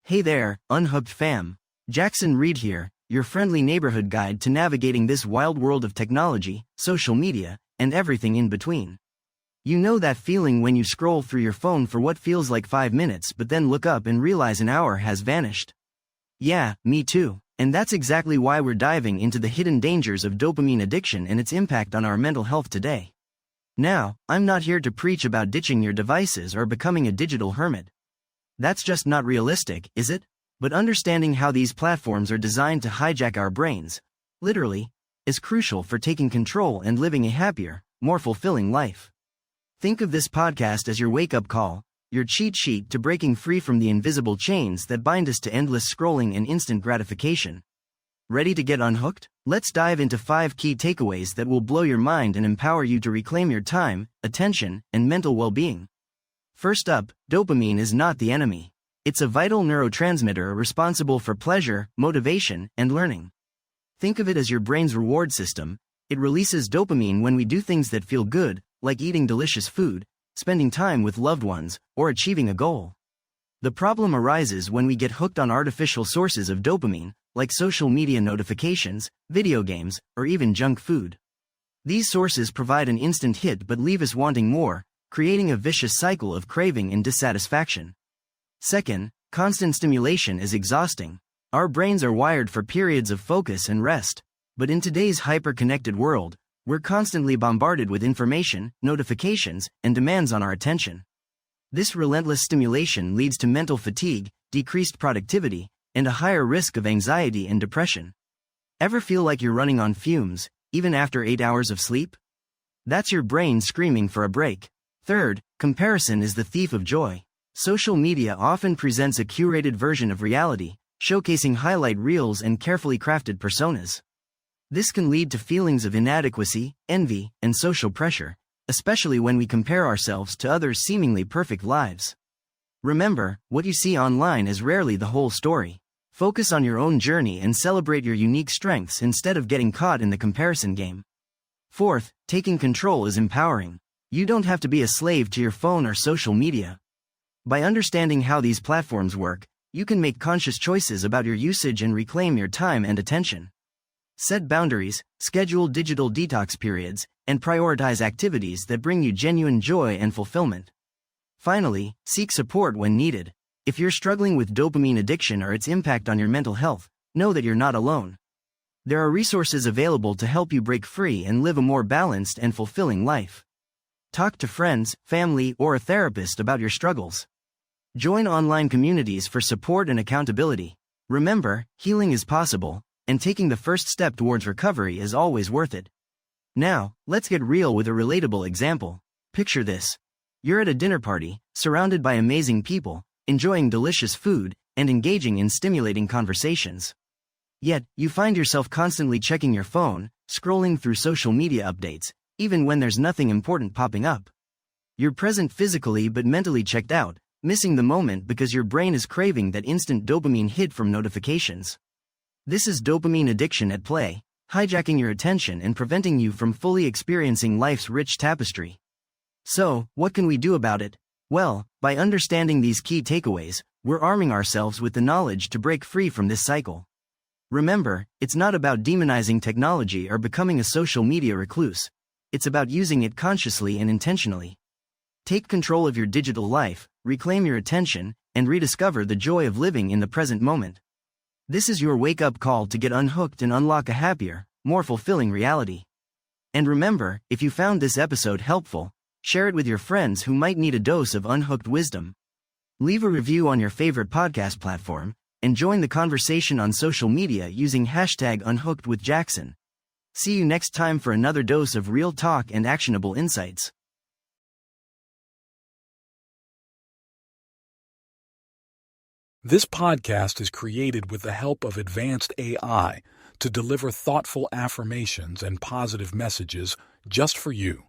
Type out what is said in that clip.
Hey there, Unhooked fam. Jackson Reed here, your friendly neighborhood guide to navigating this wild world of technology, social media, and everything in between. You know that feeling when you scroll through your phone for what feels like 5 minutes but then look up and realize an hour has vanished? Yeah, me too. And that's exactly why we're diving into the hidden dangers of dopamine addiction and its impact on our mental health today. Now, I'm not here to preach about ditching your devices or becoming a digital hermit. That's just not realistic, is it? But understanding how these platforms are designed to hijack our brains, literally, is crucial for taking control and living a happier, more fulfilling life. Think of this podcast as your wake-up call, your cheat sheet to breaking free from the invisible chains that bind us to endless scrolling and instant gratification. Ready to get unhooked? Let's dive into 5 key takeaways that will blow your mind and empower you to reclaim your time, attention, and mental well-being. First up, dopamine is not the enemy. It's a vital neurotransmitter responsible for pleasure, motivation, and learning. Think of it as your brain's reward system. It releases dopamine when we do things that feel good, like eating delicious food, spending time with loved ones, or achieving a goal. The problem arises when we get hooked on artificial sources of dopamine, like social media notifications, video games, or even junk food. These sources provide an instant hit but leave us wanting more, creating a vicious cycle of craving and dissatisfaction. Second, constant stimulation is exhausting. Our brains are wired for periods of focus and rest, but in today's hyper-connected world, we're constantly bombarded with information, notifications, and demands on our attention. This relentless stimulation leads to mental fatigue, decreased productivity, and a higher risk of anxiety and depression. Ever feel like you're running on fumes, even after 8 hours of sleep? That's your brain screaming for a break. Third, comparison is the thief of joy. Social media often presents a curated version of reality, showcasing highlight reels and carefully crafted personas. This can lead to feelings of inadequacy, envy, and social pressure, especially when we compare ourselves to others' seemingly perfect lives. Remember, what you see online is rarely the whole story. Focus on your own journey and celebrate your unique strengths instead of getting caught in the comparison game. Fourth, taking control is empowering. You don't have to be a slave to your phone or social media. By understanding how these platforms work, you can make conscious choices about your usage and reclaim your time and attention. Set boundaries, schedule digital detox periods, and prioritize activities that bring you genuine joy and fulfillment. Finally, seek support when needed. If you're struggling with dopamine addiction or its impact on your mental health, know that you're not alone. There are resources available to help you break free and live a more balanced and fulfilling life. Talk to friends, family, or a therapist about your struggles. Join online communities for support and accountability. Remember, healing is possible, and taking the first step towards recovery is always worth it. Now, let's get real with a relatable example. Picture this. You're at a dinner party, surrounded by amazing people, enjoying delicious food, and engaging in stimulating conversations. Yet, you find yourself constantly checking your phone, scrolling through social media updates, even when there's nothing important popping up. You're present physically but mentally checked out, missing the moment because your brain is craving that instant dopamine hit from notifications. This is dopamine addiction at play, hijacking your attention and preventing you from fully experiencing life's rich tapestry. So, what can we do about it? Well, by understanding these key takeaways, we're arming ourselves with the knowledge to break free from this cycle. Remember, it's not about demonizing technology or becoming a social media recluse. It's about using it consciously and intentionally. Take control of your digital life, reclaim your attention, and rediscover the joy of living in the present moment. This is your wake-up call to get unhooked and unlock a happier, more fulfilling reality. And remember, if you found this episode helpful, share it with your friends who might need a dose of unhooked wisdom. Leave a review on your favorite podcast platform, and join the conversation on social media using #UnhookedWithJackson. See you next time for another dose of real talk and actionable insights. This podcast is created with the help of advanced AI to deliver thoughtful affirmations and positive messages just for you.